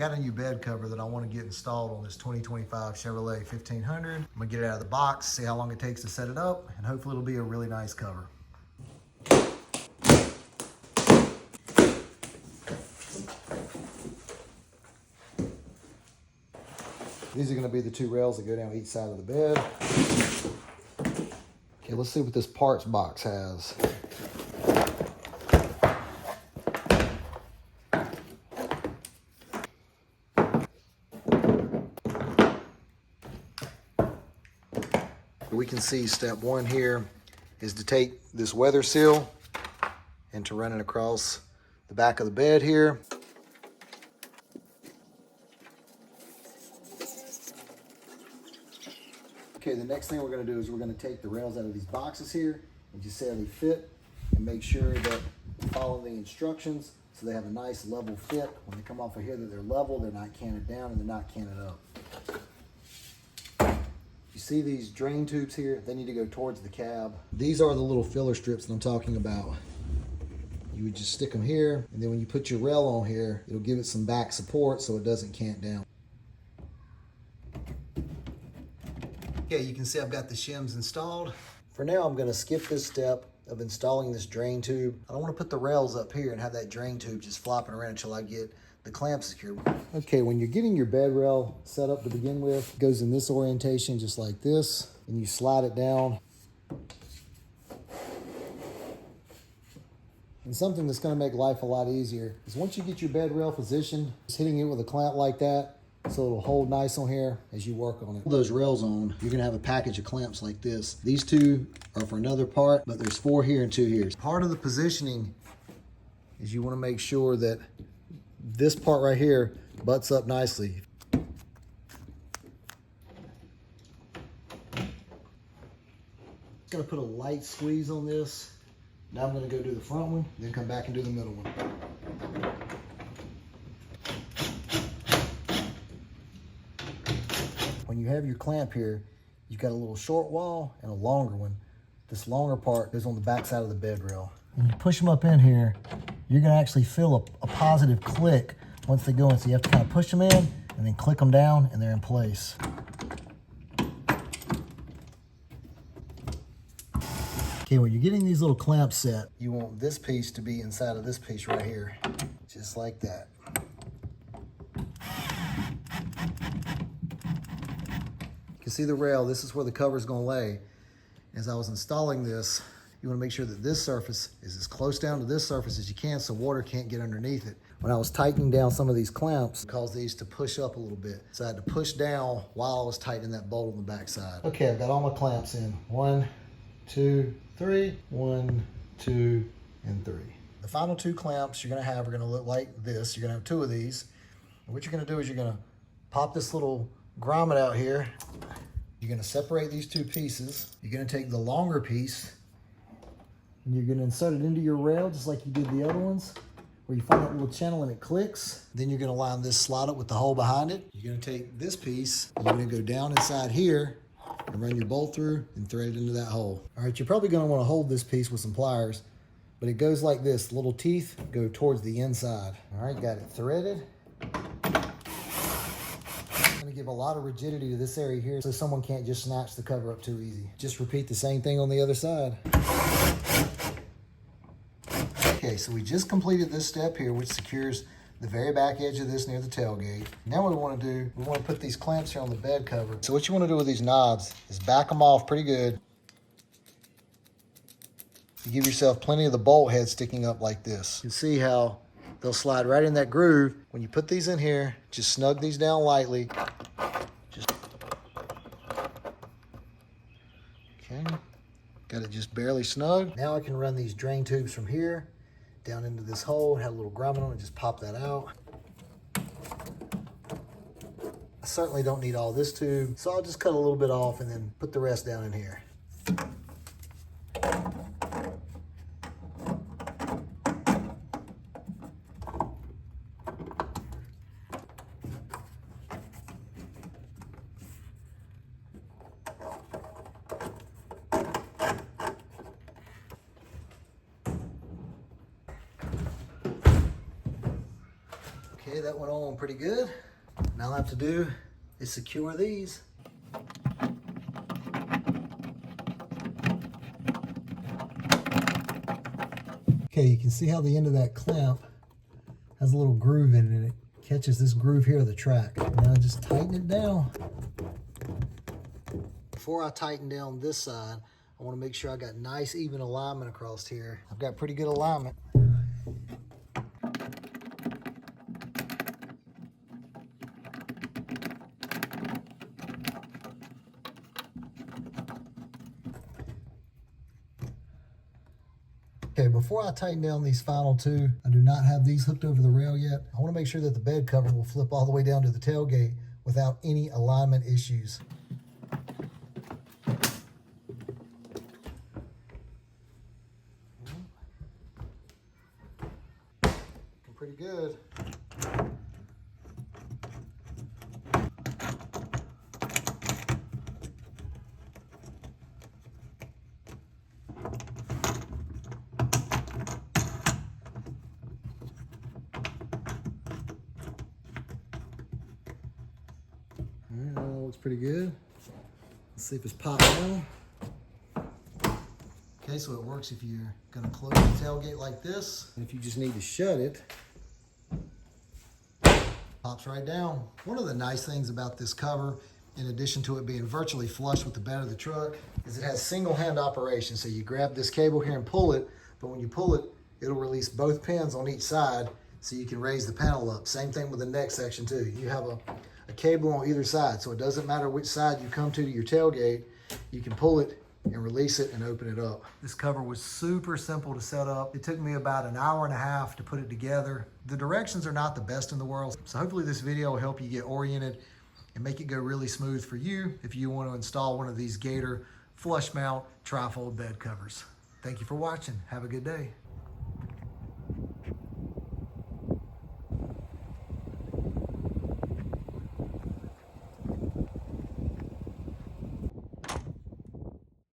Got a new bed cover that I want to get installed on this 2025 Chevrolet 1500. I'm gonna get it out of the box, see how long it takes to set it up, and hopefully it'll be a really nice cover. These are gonna be the two rails that go down each side of the bed. Okay, let's see what this parts box has. We can see step one here is to take this weather seal and to run it across the back of the bed here. Okay, the next thing we're going to do is we're going to take the rails out of these boxes here and just see how they fit and make sure that we follow the instructions so they have a nice level fit. When they come off of here that they're level, they're not canted down and they're not canted up. You see these drain tubes here? They need to go towards the cab. These are the little filler strips that I'm talking about. You would just stick them here, and then when you put your rail on here, it'll give it some back support so it doesn't cant down. Okay, you can see I've got the shims installed. For now, I'm gonna skip this step of installing this drain tube. I don't wanna put the rails up here and have that drain tube just flopping around until I get the clamp secured. Okay, when you're getting your bed rail set up to begin with, it goes in this orientation just like this, and you slide it down. And something that's gonna make life a lot easier is once you get your bed rail positioned, just hitting it with a clamp like that, so it'll hold nice on here as you work on it. Put those rails on, you're gonna have a package of clamps like this. These two are for another part, but there's 4 here and 2 here. Part of the positioning is you wanna make sure that this part right here butts up nicely. Gonna put a light squeeze on this. Now I'm gonna go do the front one, then come back and do the middle one. When you have your clamp here, you've got a little short wall and a longer one. This longer part goes on the back side of the bed rail. When you push them up in here, you're gonna actually feel a positive click once they go in. So you have to kind of push them in and then click them down and they're in place. Okay, when you're getting these little clamps set, you want this piece to be inside of this piece right here, just like that. You can see the rail, this is where the cover is gonna lay. As I was installing this, you wanna make sure that this surface is as close down to this surface as you can so water can't get underneath it. When I was tightening down some of these clamps, it caused these to push up a little bit. So I had to push down while I was tightening that bolt on the back side. Okay, I've got all my clamps in. 1, 2, 3, 1, 2, and 3. The final 2 clamps you're gonna have are gonna look like this. You're gonna have 2 of these. And what you're gonna do is you're gonna pop this little grommet out here. You're gonna separate these 2 pieces. You're gonna take the longer piece and you're gonna insert it into your rail just like you did the other ones, where you find that little channel and it clicks. Then you're gonna line this slot up with the hole behind it. You're gonna take this piece, and you're gonna go down inside here and run your bolt through and thread it into that hole. All right, you're probably gonna wanna hold this piece with some pliers, but it goes like this. The little teeth go towards the inside. All right, got it threaded. I'm gonna give a lot of rigidity to this area here so someone can't just snatch the cover up too easy. Just repeat the same thing on the other side. Okay, so we just completed this step here, which secures the very back edge of this near the tailgate. Now what we wanna do, we wanna put these clamps here on the bed cover. So what you wanna do with these knobs is back them off pretty good. You give yourself plenty of the bolt head sticking up like this. You can see how they'll slide right in that groove. When you put these in here, just snug these down lightly. Okay, got it just barely snug. Now I can run these drain tubes from here down into this hole, have a little grommet on it, just pop that out. I certainly don't need all this tube, so I'll just cut a little bit off and then put the rest down in here. Okay, that went on pretty good. Now all I have to do is secure these. Okay, you can see how the end of that clamp has a little groove in it, and it catches this groove here of the track. Now just tighten it down. Before I tighten down this side, I want to make sure I got nice even alignment across here. I've got pretty good alignment. Okay, before I tighten down these final two, I do not have these hooked over the rail yet. I want to make sure that the bed cover will flip all the way down to the tailgate without any alignment issues. Pretty good. That looks pretty good. Let's see if it's popped on. Okay, so it works if you're going to close the tailgate like this. And if you just need to shut it, pops right down. One of the nice things about this cover, in addition to it being virtually flush with the bed of the truck, is it has single hand operation. So you grab this cable here and pull it, but when you pull it, it'll release both pins on each side so you can raise the panel up. Same thing with the neck section too. You have a cable on either side, so it doesn't matter which side you come to your tailgate, you can pull it and release it and open it up. This cover was super simple to set up. It took me about an hour and a half to put it together. The directions are not the best in the world, so hopefully this video will help you get oriented and make it go really smooth for you if you want to install one of these Gator flush mount trifold bed covers. Thank you for watching. Have a good day.